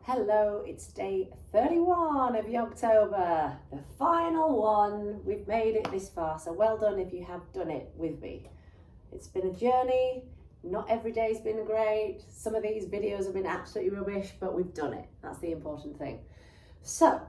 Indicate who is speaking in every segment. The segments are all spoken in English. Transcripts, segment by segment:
Speaker 1: Hello, it's day 31 of Yogtober, the final one. We've made it this far, so well done if you have done it with me. It's been a journey, not every day's been great. Some of these videos have been absolutely rubbish, but we've done it. That's the important thing. So,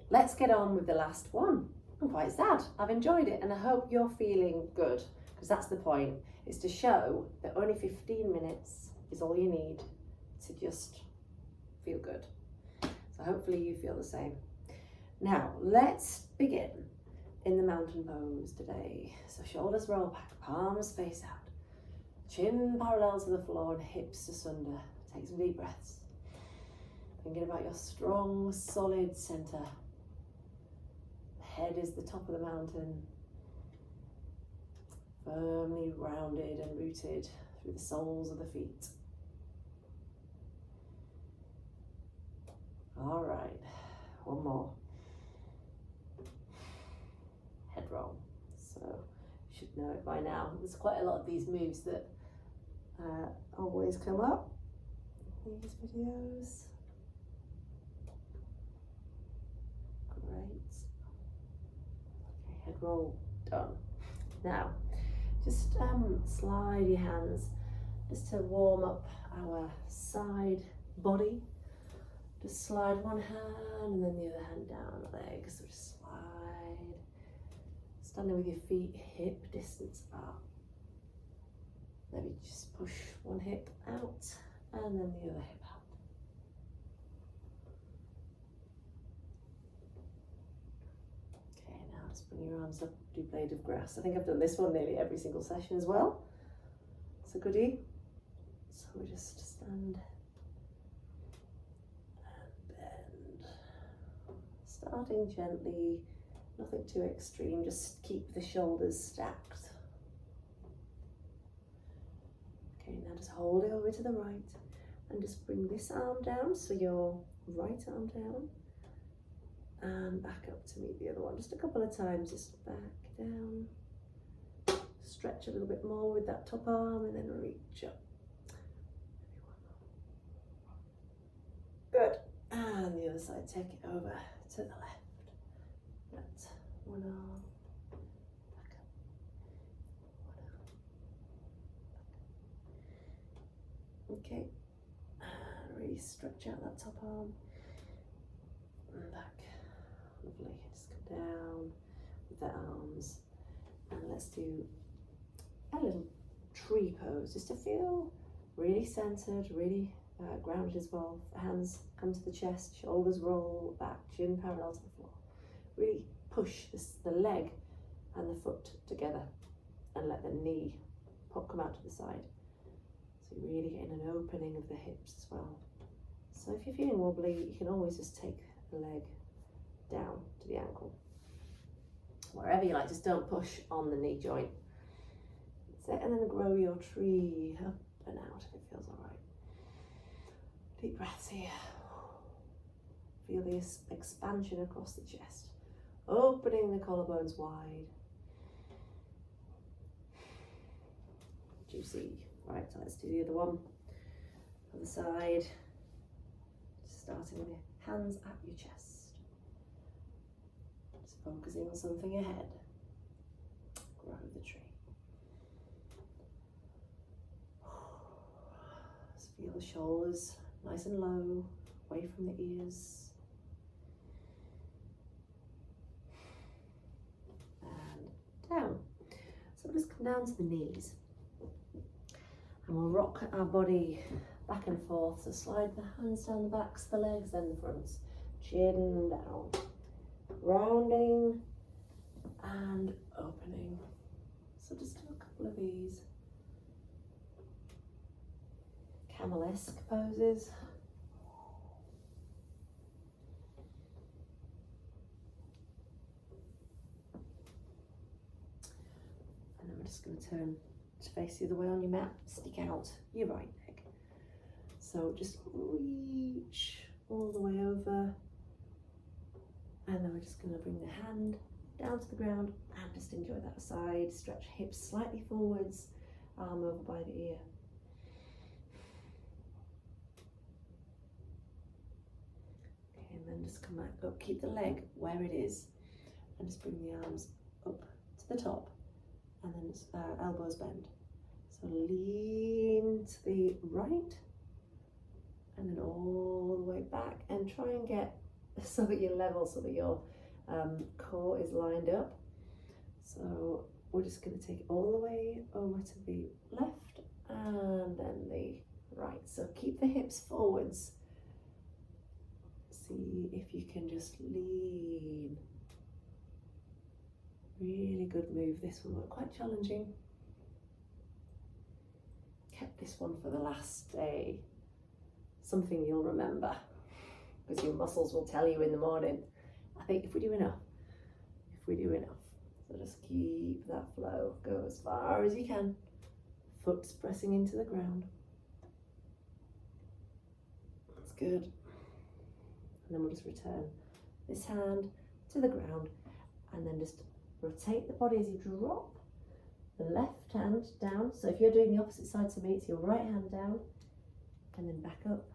Speaker 1: let's get on with the last one. I'm quite sad, I've enjoyed it, and I hope you're feeling good, because that's the point, is to show that only 15 minutes is all you need to just feel good. So hopefully you feel the same. Now let's begin in the mountain pose today. So shoulders roll back, palms face out, chin parallel to the floor and hips asunder. Take some deep breaths. Thinking about your strong, solid center. Head is the top of the mountain, firmly rounded and rooted through the soles of the feet. All right, one more. Head roll. So you should know it by now. There's quite a lot of these moves that always come up in these videos. Great. Okay, head roll done. Now, just slide your hands just to warm up our side body. Just slide one hand and then the other hand down the leg. So just slide. Standing with your feet hip distance up. Maybe just push one hip out and then the other hip out. Okay, now just bring your arms up, do blade of grass. I think I've done this one nearly every single session as well. It's a goodie. So we just stand. Starting gently, nothing too extreme, just keep the shoulders stacked. Okay, now just hold it over to the right and just bring this arm down, so your right arm down and back up to meet the other one. Just a couple of times, just back down. Stretch a little bit more with that top arm and then reach up. Good. And the other side, take it over to the left. Right, one arm, back up, one arm, back up. Okay, and really stretch out that top arm, and back, lovely. Just come down with the arms, and let's do a little tree pose, just to feel really centered, really grounded as well. Hands come to the chest, shoulders roll back, chin parallel to the floor. Really push the leg and the foot together and let the knee come out to the side. So you're really getting an opening of the hips as well. So if you're feeling wobbly, you can always just take the leg down to the ankle. Wherever you like, just don't push on the knee joint. That's it, and then grow your tree up and out if it feels all right. Deep breaths here. Feel this expansion across the chest, opening the collarbones wide. Juicy. Right, so let's do the other one. Other side. Just starting with your hands at your chest. Just focusing on something ahead. Grow the tree. Just feel the shoulders nice and low, away from the ears. And down. So we'll just come down to the knees. And we'll rock our body back and forth. So slide the hands down the backs of the legs, then the fronts. Chin down. Rounding and opening. So just do a couple of these. Camel-esque poses. And then we're just going to turn to face the other way on your mat, stick out your right leg. So just reach all the way over, and then we're just going to bring the hand down to the ground and just enjoy that side. Stretch hips slightly forwards, arm over by the ear. just come back up, keep the leg where it is, and just bring the arms up to the top, and then elbows bend. So lean to the right, and then all the way back, and try and get so that you're level, so that your core is lined up. So we're just going to take it all the way over to the left and then the right. So keep the hips forwards. See if you can just lean. Really good move, this one, but quite challenging. Kept this one for the last day. Something you'll remember, because your muscles will tell you in the morning. I think if we do enough. So just keep that flow, go as far as you can. Foot's pressing into the ground. That's good. And then we'll just return this hand to the ground, and then just rotate the body as you drop the left hand down. So if you're doing the opposite side to me, it's your right hand down, and then back up.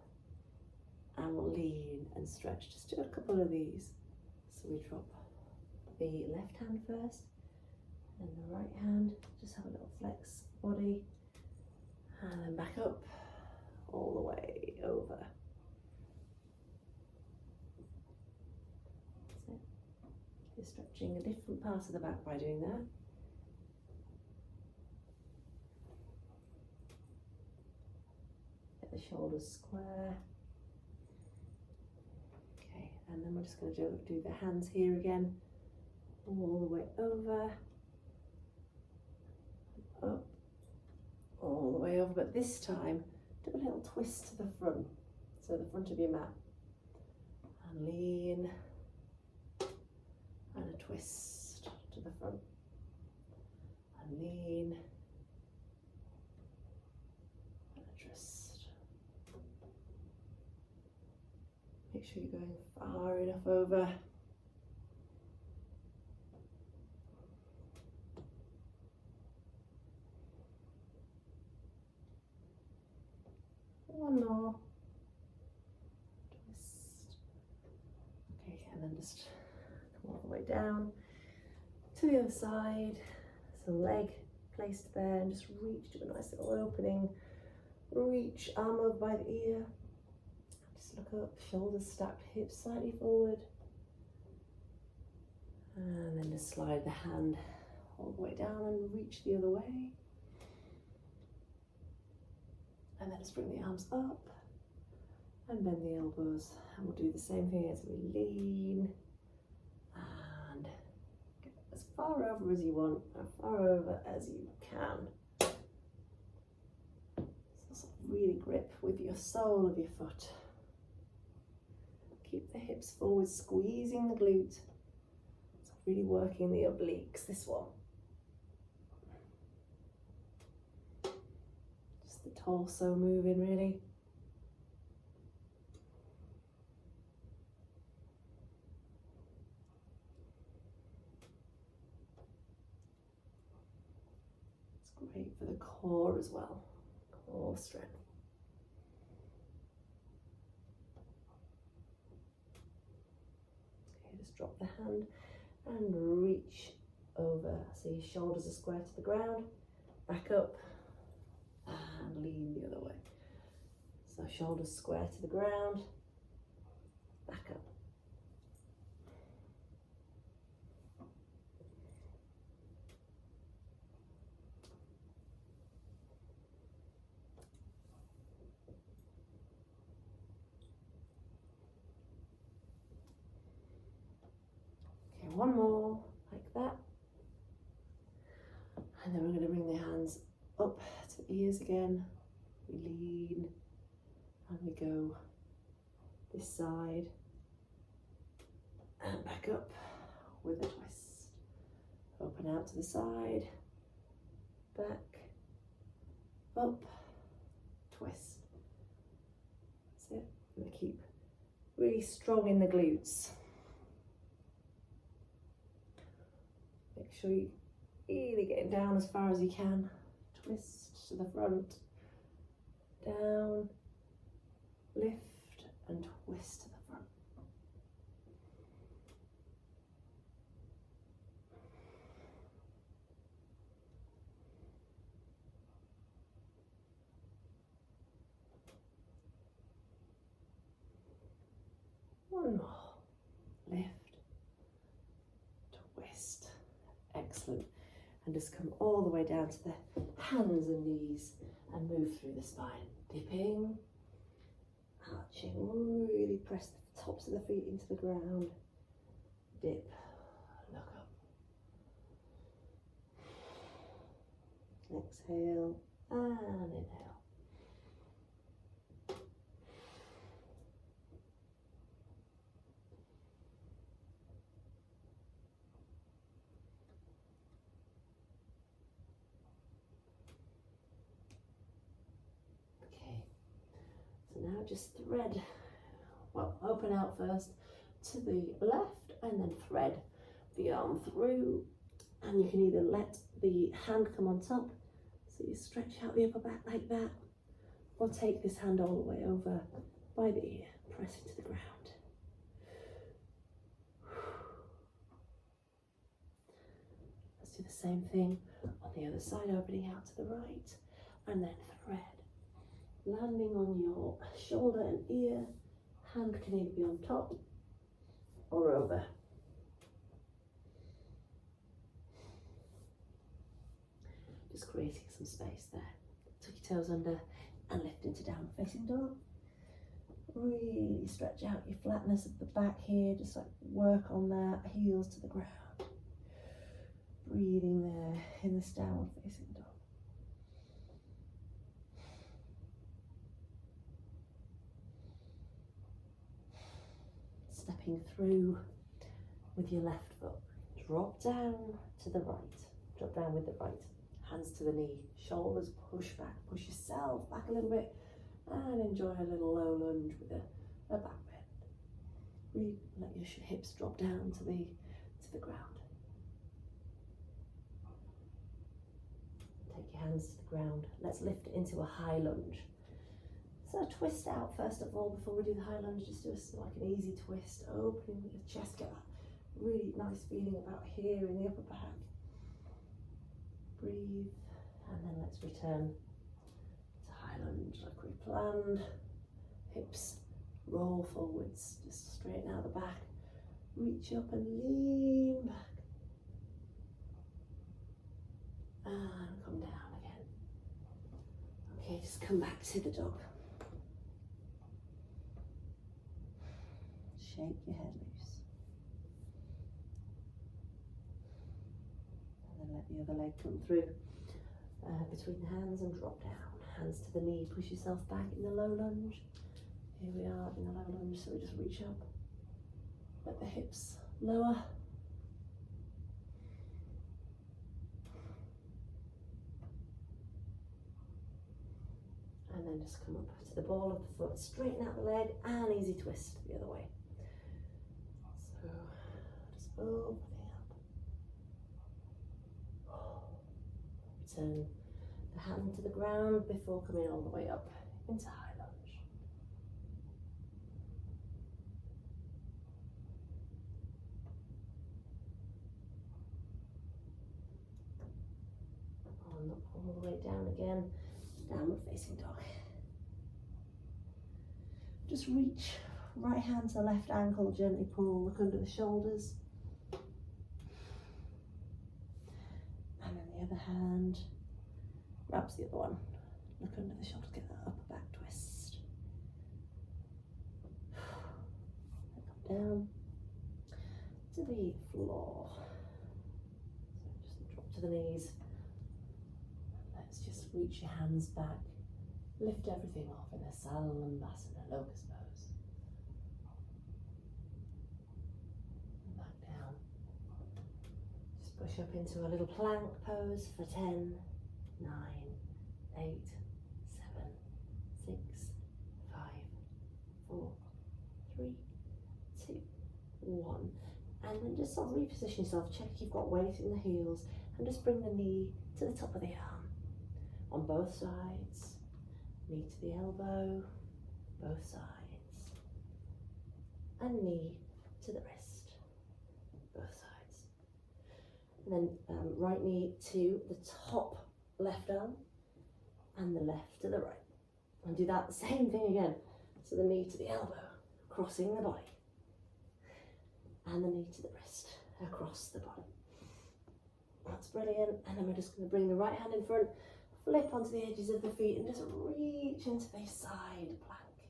Speaker 1: And we'll lean and stretch. Just do a couple of these. So we drop the left hand first, and the right hand, just have a little flex body, and then back up, all the way over. That's it. You're stretching a different part of the back by doing that. Get the shoulders square. Okay, and then we're just going to do the hands here again, all the way over, up, all the way over, but this time do a little twist to the front, so the front of your mat, and lean, and a twist to the front, and lean, and a twist. Make sure you're going far enough over. One more. Twist. Okay, and then just come all the way down to the other side. So leg placed there, and just reach, do a nice little opening. Reach, arm over by the ear. Just look up, shoulders stacked, hips slightly forward. And then just slide the hand all the way down and reach the other way. And then just bring the arms up and bend the elbows. And we'll do the same thing as we lean and get as far over as you want, as far over as you can. So really grip with your sole of your foot. Keep the hips forward, squeezing the glute. So really working the obliques, this one. The torso moving really. It's great for the core as well, core strength. Okay, just drop the hand and reach over. So your shoulders are square to the ground, back up, and lean the other way. So shoulders square to the ground, back up. Okay, one more like that. And then we're going to bring the hands up to the ears again. We lean and we go this side and back up with a twist. Open out to the side, back, up, twist. That's it. And keep really strong in the glutes. Make sure you really getting down as far as you can. Twist to the front, down, lift and twist to the front. One more. Lift, twist. Excellent. And just come all the way down to the hands and knees and move through the spine. Dipping, arching, really press the tops of the feet into the ground. Dip, look up. Exhale and inhale. Now just thread, well, open out first to the left and then thread the arm through, and you can either let the hand come on top, so you stretch out the upper back like that, or take this hand all the way over by the ear, press into the ground. Let's do the same thing on the other side, opening out to the right, and then thread. Landing on your shoulder and ear, hand can either be on top or over. Just creating some space there. Tuck your toes under and lift into downward facing dog. Really stretch out your flatness of the back here, just like work on that, heels to the ground. Breathing there in this downward facing dog. Stepping through with your left foot. Drop down to the right. Drop down with the right. Hands to the knee. Shoulders push back. Push yourself back a little bit. And enjoy a little low lunge with a back bend. Really let your hips drop down to the ground. Take your hands to the ground. Let's lift it into a high lunge. So twist out first of all before we do the high lunge. Just do like an easy twist, opening your chest, get that really nice feeling about here in the upper back. Breathe, and then let's return to high lunge like we planned. Hips roll forwards, just straighten out the back. Reach up and lean back. And come down again. Okay, just come back to the dog. Shake your head loose. And then let the other leg come through between the hands and drop down. Hands to the knee, push yourself back in the low lunge. Here we are in the low lunge, so we just reach up. Let the hips lower. And then just come up to the ball of the foot, straighten out the leg, and easy twist the other way. So just opening up. Return the hand to the ground before coming all the way up into high lunge. On all the way down again, downward facing dog. Just reach right hand to left ankle, gently pull, look under the shoulders. And then the other hand grabs the other one. Look under the shoulders, get that upper back twist. Come down to the floor. So just drop to the knees. Let's just reach your hands back. Lift everything off in a Salamandasana, locust pose. And back down. Just push up into a little plank pose for 10, 9, 8, 7, 6, 5, 4, 3, 2, 1. And then just sort of reposition yourself, check if you've got weight in the heels, and just bring the knee to the top of the arm. On both sides. Knee to the elbow, both sides. And knee to the wrist, both sides. And then right knee to the top left arm, and the left to the right. And do that same thing again. So the knee to the elbow, crossing the body. and the knee to the wrist, across the body. That's brilliant. And then we're just going to bring the right hand in front, flip onto the edges of the feet and just reach into the side plank.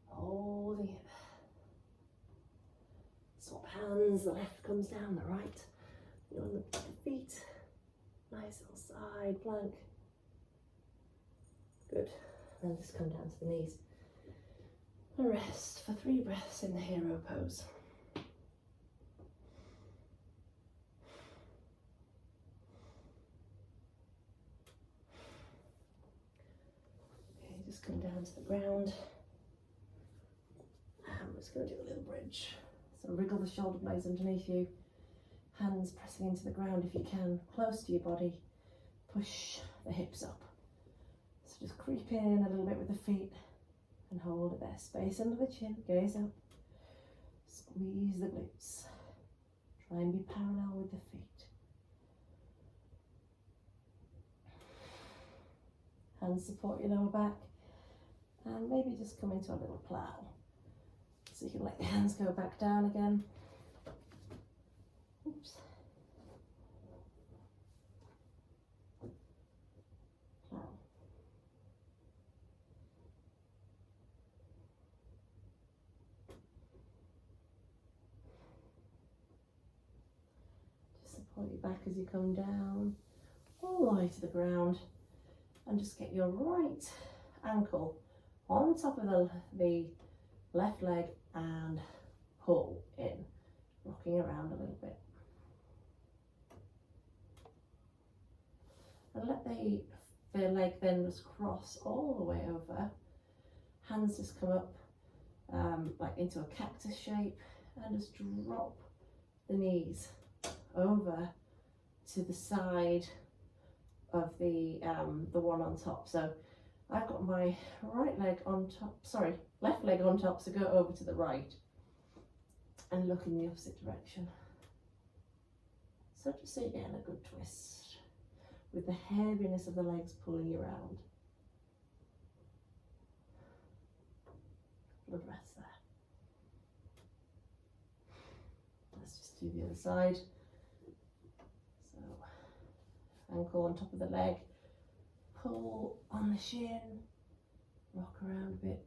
Speaker 1: Holding it. Swap hands, the left comes down, the right. You're on the feet. Nice little side plank. Good. And just come down to the knees. And rest for 3 breaths in the hero pose. Okay, just come down to the ground. And I'm just going to do a little bridge. So wriggle the shoulder blades underneath you. Hands pressing into the ground if you can, close to your body. Push the hips up. So just creep in a little bit with the feet and hold it there. Space under the chin, gaze up. Squeeze the glutes. Try and be parallel with the feet. Hands support your lower back. And maybe just come into a little plow. So you can let the hands go back down again. Oops. Plow. Just support your back as you come down, all the way to the ground, and just get your right ankle on top of the left leg and pull in, rocking around a little bit. And let the leg then just cross all the way over. Hands just come up like into a cactus shape, and just drop the knees over to the side of the one on top. So I've got my right leg on top, sorry, left leg on top, so go over to the right and look in the opposite direction. So just so you're getting a good twist with the heaviness of the legs pulling you around. Couple of breaths there. Let's just do the other side. So ankle on top of the leg, pull on the shin, rock around a bit.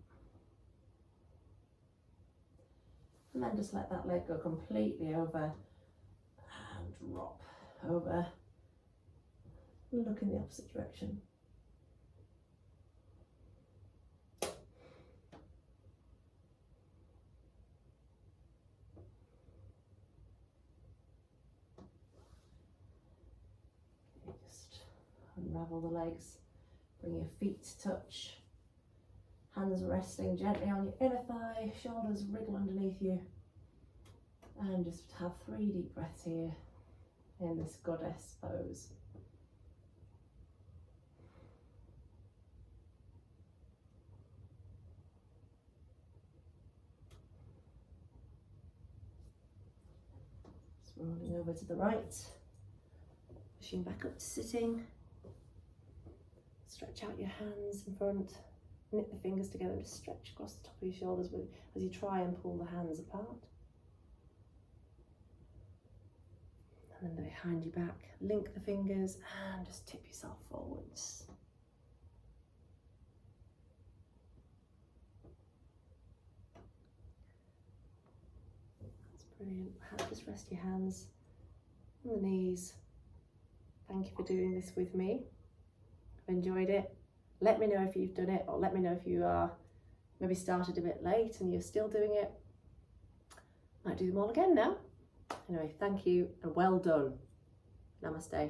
Speaker 1: And then just let that leg go completely over and drop over. Look in the opposite direction. Okay, just unravel the legs, bring your feet to touch, hands resting gently on your inner thigh, shoulders wriggle underneath you, and just have 3 deep breaths here in this goddess pose. Rolling over to the right, pushing back up to sitting. Stretch out your hands in front, knit the fingers together, and just stretch across the top of your shoulders as you try and pull the hands apart. And then behind your back, link the fingers and just tip yourself forwards. Brilliant. Just rest your hands on the knees. Thank you for doing this with me. I've enjoyed it. Let me know if you've done it, or let me know if you are maybe started a bit late and you're still doing it. Might do them all again now. Anyway, thank you and well done. Namaste.